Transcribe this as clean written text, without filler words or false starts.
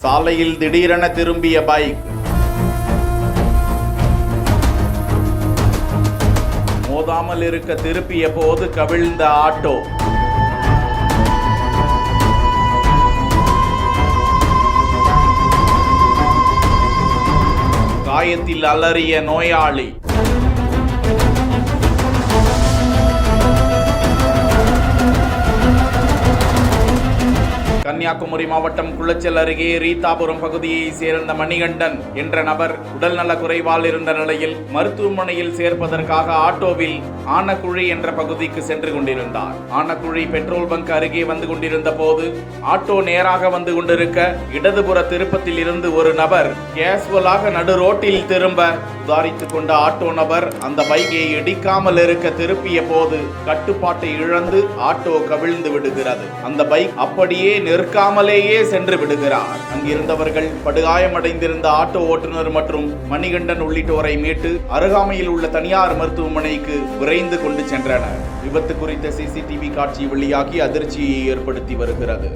சாலையில் திடீரென திரும்பிய பைக். மோதாமல் இருக்க திருப்பிய போது கவிழ்ந்த ஆட்டோ. காயத்தில் அலறிய நோயாளி. கன்னியாகுமரி மாவட்டம் குளச்சல் அருகே ரீதாபுரம் பகுதியை சேர்ந்த மணிகண்டன் என்ற நபர் உடல்நல குறைவால் இருந்த நிலையில் மருத்துவமனையில் சேர்ப்பதற்காக ஆட்டோவில் ஆனக்குழி என்ற பகுதிக்கு சென்று கொண்டிருந்தார். ஆனக்குழி பெட்ரோல் பங்க் அருகே வந்து கொண்டிருந்த போது ஆட்டோ நேராக வந்து கொண்டிருக்க இடதுபுற திருப்பத்தில் இருந்து ஒரு நபர் கேசுவலாக நடு ரோட்டில் திரும்ப உதாரித்துக் கொண்ட ஆட்டோ நபர் அந்த பைக்கை இடிக்காமல் இருக்க திருப்பிய போது கட்டுப்பாட்டை இழந்து ஆட்டோ கவிழ்ந்து விடுகிறது. அந்த பைக் அப்படியே நிற்காமலேயே சென்று விடுகிறார். அங்கிருந்தவர்கள் படுகாயமடைந்திருந்த ஆட்டோ ஓட்டுநர் மற்றும் மணிகண்டன் உள்ளிட்டோரை மீட்டு அருகாமையில் உள்ள தனியார் மருத்துவமனைக்கு விரைந்து கொண்டு சென்றனர். விபத்து குறித்த சிசிடிவி காட்சி வெளியாகி அதிர்ச்சியை ஏற்படுத்தி வருகிறது.